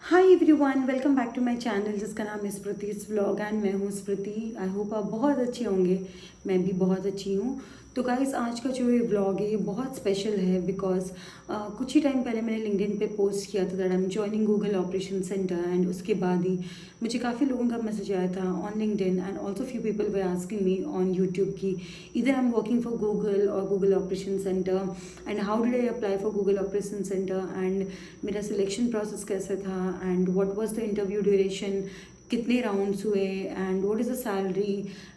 Hi everyone, welcome back to my channel जिसका नाम है स्मृति's व्लॉग एंड मैं हूँ स्मृति। आई होप आप बहुत अच्छे होंगे। मैं भी बहुत अच्छी हूँ। तो गाइस, आज का जो ये व्लॉग है ये बहुत स्पेशल है बिकॉज कुछ ही टाइम पहले मैंने लिंक्डइन पे पोस्ट किया था that I M joining Google operation centre and उसके बाद ही मुझे काफ़ी लोगों का मैसेज आया था on LinkedIn and also few people were asking me on YouTube की इधर I am working for Google और Google operation centre and how did I apply for Google operation centre एंड मेरा सिलेक्शन प्रोसेस कैसा था and what was the interview duration, कितने rounds हुए and what is the salary,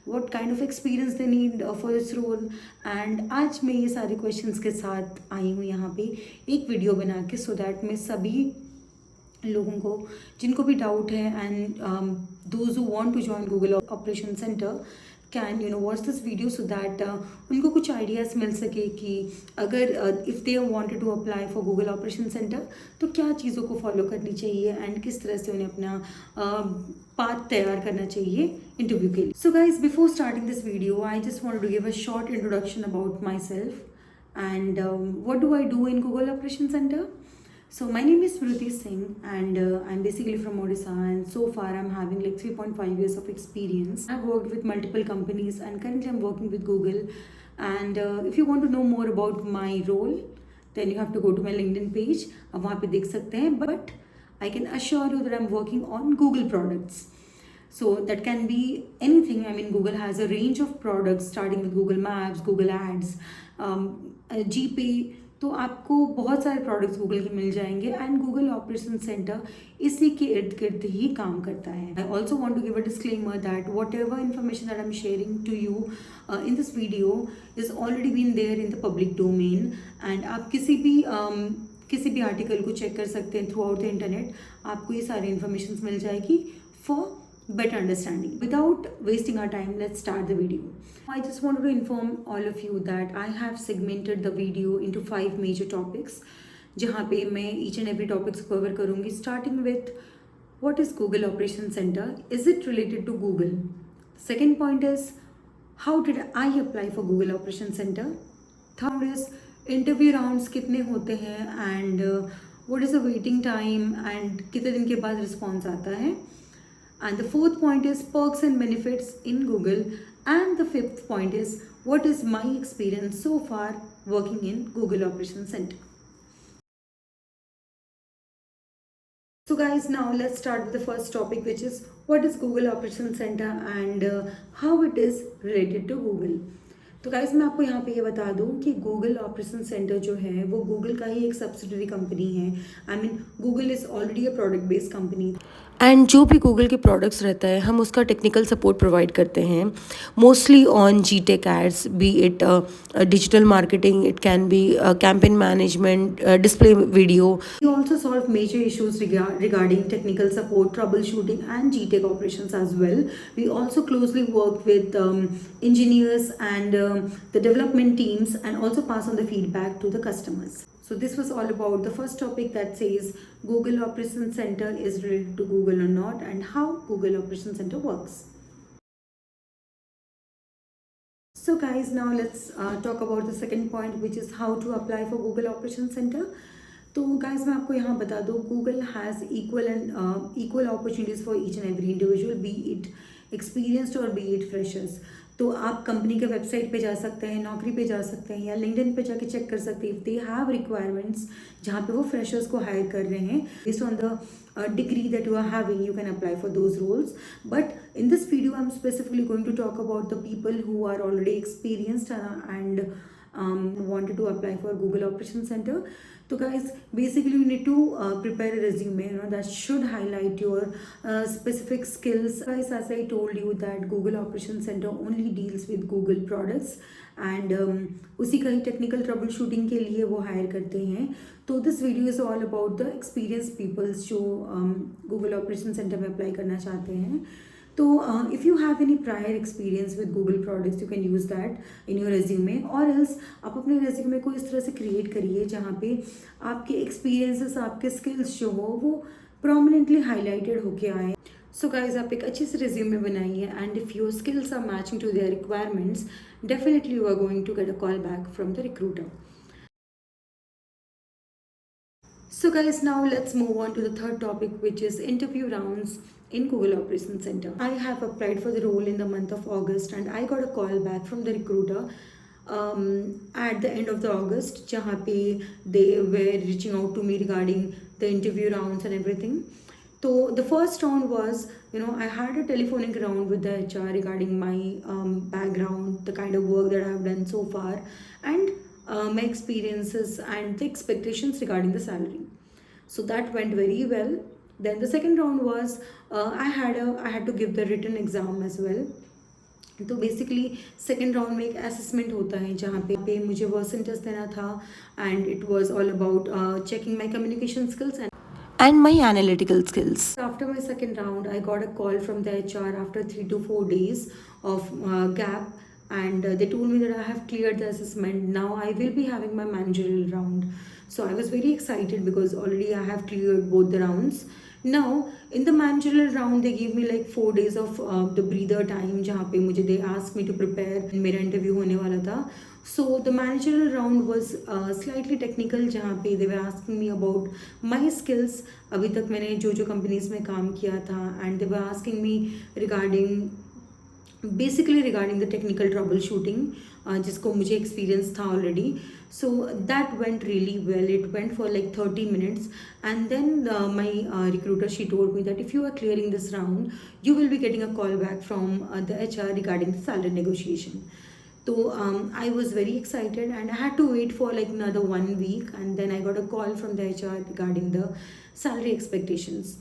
what kind of experience they need for this role. And आज मैं ये सारे क्वेश्चंस के साथ आई हूँ यहाँ पे एक वीडियो बना के सो दैट मैं सभी लोगों को जिनको भी डाउट है and those who want to join Google operation center can watch this video so that उनको कुछ आइडियाज़ मिल सके कि अगर if they wanted to apply for Google operation center तो क्या चीज़ों को फॉलो करनी चाहिए एंड किस तरह से उन्हें अपना पाथ तैयार करना चाहिए इंटरव्यू के लिए। So guys, before starting this video I just wanted to give a short introduction about myself and what do I do in Google Operation Center. So my name is Smriti Singh and I'm basically from Odisha, and so far I'm having like 3.5 years of experience. I've worked with multiple companies and currently I'm working with Google. And if you want to know more about my role, then you have to go to my LinkedIn page. आप वहाँ पे देख सकते हैं, but I can assure you that I'm working on Google products. So that can be anything. I mean, Google has a range of products starting with Google Maps, Google Ads, GPay. तो आपको बहुत सारे products Google के मिल जाएंगे and Google operation centre इसी के इर्द गिर्द ही काम करता है। I also want to give a disclaimer that whatever information that I am sharing to you in this video is already been there in the public domain and आप किसी भी आर्टिकल को चेक कर सकते हैं through out the internet. आपको ये सारी इन्फॉर्मेशन मिल जाएगी for better understanding. Without wasting our time, let's start the video. I just wanted to inform all of you that I have segmented the video into 5 major topics जहाँ पे मैं each and every topics cover करूँगी, starting with what is Google Operation Center? Is it related to Google? Second point is how did I apply for Google Operation Center? Third is interview rounds कितने होते हैं and what is the waiting time and कितने दिन के बाद response आता है. And the fourth point is perks and benefits in Google. And the fifth point is what is my experience so far working in Google Operations Center. So guys, now let's start with the first topic, which is what is Google Operations Center and how it is related to Google. तो guys, मैं आपको यहाँ पे ये बता दूँ कि Google operation centre जो है वो गूगल का ही एक सब्सिडरी कंपनी है। I mean Google is already a product based company and जो भी गूगल के प्रोडक्ट्स रहता है हम उसका टेक्निकल सपोर्ट प्रोवाइड करते हैं mostly on G tech ads, be it digital marketing, it can be campaign management, display video. We also solve major issues regarding technical support, troubleshooting and GTech operations as well. We also closely work with engineers and the development teams and also pass on the feedback to the customers. So this was all about the first topic that says Google Operations Center is related to Google or not and how Google Operations Center works. So guys, now let's talk about the second point, which is how to apply for Google Operations Center. तो guys मैं आपको यहाँ बता दूँ Google has equal opportunities for each and every individual, B it experienced और B it freshers. तो आप company के वेबसाइट पे जा सकते हैं, नौकरी पे जा सकते हैं या लिंक्डइन पे जाके चेक कर सकते हैं इफ़ दे हैव रिक्वायरमेंट्स जहाँ पे वो फ्रेशर्स को हायर कर रहे हैं based on the degree that you are having. You can apply for those roles, but in this video I'm specifically going to talk about the people who are already experienced and wanted to apply for Google Operation Center. So guys, basically you need to prepare a resume that should highlight your specific skills. Guys, as I told you that Google Operation Center only deals with Google products and उसी का ही technical trouble shooting के लिए वो higher करते हैं. तो this video is all about the experience peoples जो Google operation center में अप्लाई करना चाहते हैं. तो if you have any prior experience with Google products you can use that in your resume और एल्स आप अपने रेज्यूमे को इस तरह से क्रिएट करिए जहाँ पे आपके एक्सपीरियंसेस, आपके स्किल्स जो हो वो प्रोमिनेंटली हाईलाइटेड होके आए. सो गाइज, आप एक अच्छी सी रेज्यूमे बनाइए and if your skills are matching to their requirements definitely you are going to get a call back from the recruiter. So guys, now let's move on to the third topic, which is interview rounds in Google Operations Center. I have applied for the role in the month of August and I got a call back from the recruiter at the end of the August, जहाँ पे they were reaching out to me regarding the interview rounds and everything. So the first round was, I had a telephonic round with the HR regarding my background, the kind of work that I have done so far, and my experiences and the expectations regarding the salary. So that went very well. Then the second round was I had to give the written exam as well. तो basically second round में एक assessment होता है जहाँ पे मुझे version test देना था and it was all about checking my communication skills and my analytical skills. After my second round, I got a call from the HR after 3 to 4 days of gap, and they told me that I have cleared the assessment. Now I will be having my managerial round. So I was very excited because already I have cleared both the rounds. Now in the managerial round, they gave me like 4 days of the breather time जहाँ पे मुझे they asked me to prepare. मेरा interview होने वाला था. So the managerial round was slightly technical जहाँ पे they were asking me about my skills. अभी तक मैंने जो जो companies में काम किया था and they were asking me basically regarding the technical troubleshooting जिसको मुझे experience था already. So that went really well. It went for like 30 minutes and then my recruiter, she told me that if you are clearing this round, you will be getting a call back from the HR regarding the salary negotiation. So I was very excited and I had to wait for like another 1 week and then I got a call from the HR regarding the salary expectations.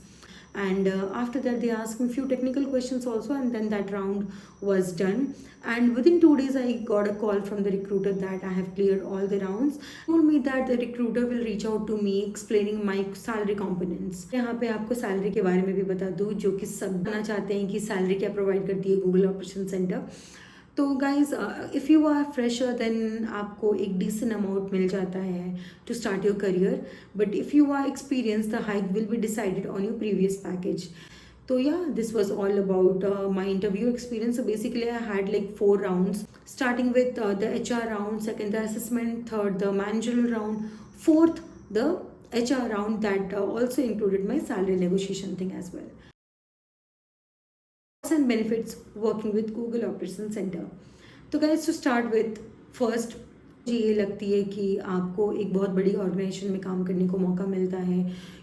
And after that they asked me a few technical questions also and then that round was done. And within 2 days I got a call from the recruiter that I have cleared all the rounds. Told me that the recruiter will reach out to me explaining my salary components. यहाँ पे आपको salary के बारे में भी बता दूँ जो कि सब जानना चाहते हैं कि सैलरी क्या प्रोवाइड करती है गूगल ऑपरेशन सेंटर. तो guys if you are fresher then आपको एक डिसेंट अमाउंट मिल जाता है to start your career. But if you are experience the hike will be decided on your previous package. So yeah, this was all about my interview experience. So basically I had like 4 rounds, starting with the HR round, second the assessment, third the managerial round, fourth the HR round that also included my salary negotiation thing as well. And benefits working with Google Operations Center. तो guys, to start with, first मुझे ये लगती है कि आपको एक बहुत बड़ी ऑर्गेनाइजेशन में काम करने को मौका मिलता है.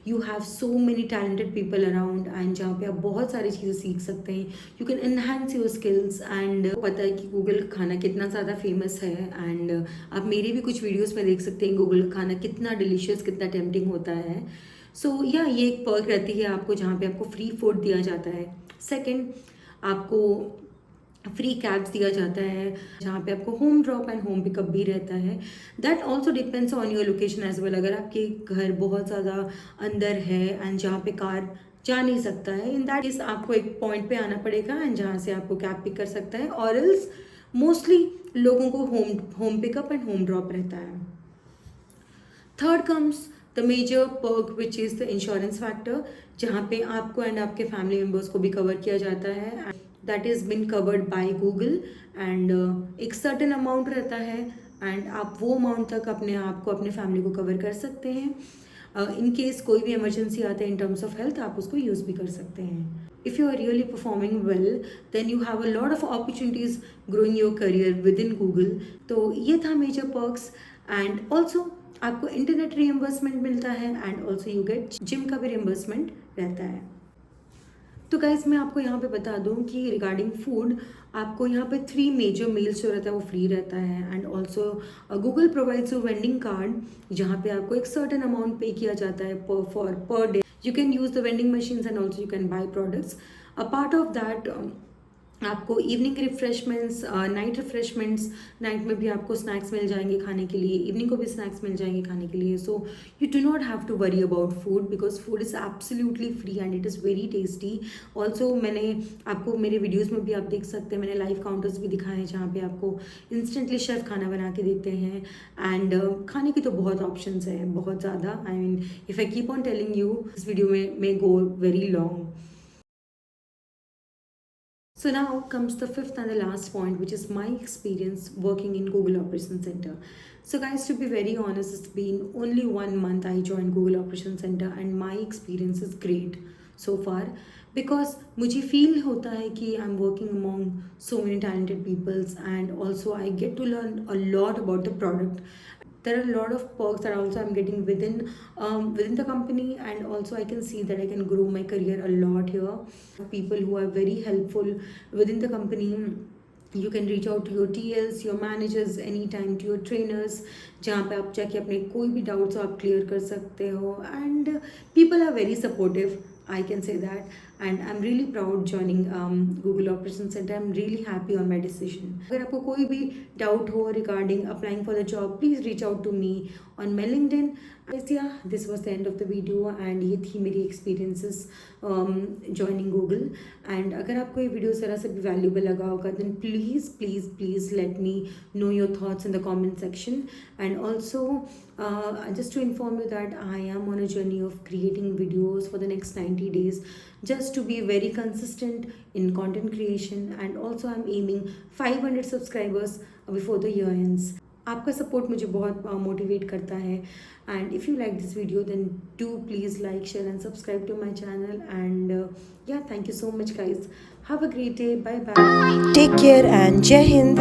You have so many talented people around and जहाँ पे आप बहुत सारी चीज़ें सीख सकते हैं. You can enhance your skills and पता है कि गूगल का खाना कितना ज़्यादा फेमस है एंड आप मेरी भी कुछ वीडियोज़ में देख सकते हैं गूगल का खाना कितना डिलीशियस कितना टेम्पटिंग होता है. सो या ये एक पर्क रहती है आपको जहाँ पे आपको फ्री फूड दिया जाता है. सेकेंड, आपको फ्री कैब्स दिया जाता है जहाँ पे आपको home drop and home pickup भी रहता है. That also depends on your location as well. अगर आपके घर बहुत ज़्यादा अंदर है एंड जहाँ पे कार जा नहीं सकता है, इन दैट केस आपको एक पॉइंट पे आना पड़ेगा एंड जहाँ से आपको कैब पिक कर सकता है. और एल्स मोस्टली लोगों को home pickup and home drop रहता है. Third comes the major perk which is the insurance factor जहाँ पे आपको एंड आपके फैमिली मेम्बर्स को भी कवर किया जाता है. That is been covered by Google and एक सर्टेन अमाउंट रहता है एंड आप वो अमाउंट तक अपने आप को अपने फैमिली को कवर कर सकते हैं. इन केस कोई भी इमरजेंसी आता है इन टर्म्स ऑफ हेल्थ आप उसको यूज़ भी कर सकते हैं. If you are really performing well, then you have a lot of opportunities growing your career within Google. तो ये था मेजर पर्क्स. एंड ऑल्सो आपको इंटरनेट रिएम्बर्समेंट मिलता है and also you get gym का भी रिएम्बर्समेंट रहता है. तो गाइज मैं आपको यहाँ पे बता दूँ कि रिगार्डिंग फूड आपको यहाँ पे 3 मेजर मील्स जो रहता है वो फ्री रहता है. And also Google provides you vending card जहाँ पे आपको एक सर्टेन अमाउंट पे किया जाता है per day. You can use the vending machines and also you can buy products. A part of that आपको evening refreshments, night refreshments, night में भी आपको स्नैक्स मिल जाएंगे खाने के लिए, इवनिंग को भी स्नैक्स मिल जाएंगे खाने के लिए. So you do not have to worry about food because food is absolutely free and it is very tasty. Also मैंने आपको मेरे वीडियोज़ में भी आप देख सकते हैं, मैंने लाइव काउंटर्स भी दिखाए हैं जहाँ पे आपको इंस्टेंटली शेफ़ खाना बना के देते हैं. एंड खाने की तो बहुत ऑप्शंस हैं, बहुत ज़्यादा. I mean if I keep on telling you, इस वीडियो में go very long. So now comes the fifth and the last point, which is my experience working in Google Operations Center. So guys, to be very honest, it's been only 1 month I joined Google Operations Center and my experience is great so far because मुझे feel होता है कि I'm working among so many talented peoples and also I get to learn a lot about the product. There are a lot of perks that also I'm getting within the company, and also I can see that I can grow my career a lot here. People who are very helpful within the company. You can reach out to your TLs, your managers anytime, to your trainers, जहाँ पे आप जाके अपने कोई भी doubts हो आप clear कर सकते हो, and people are very supportive. I can say that, and I'm really proud joining Google Operations Center. I'm really happy on my decision. अगर आपको कोई भी डाउट हो regarding applying for the job, please reach out to me on my LinkedIn. Yes, yeah, this was the end of the video and ये थी मेरी experiences joining Google. And अगर आपको ये वीडियो ज़रा से भी valuable लगा होगा then please let me know your thoughts in the comment section. And also just to inform you that I am on a journey of creating videos for the next 90 days just to be very consistent in content creation, and also I'm aiming 500 subscribers before the year ends. आपका support मुझे बहुत motivate करता है, and if you like this video then do please like share and subscribe to my channel, and yeah thank you so much guys. Have a great day. Bye bye. Take care and जय हिंद.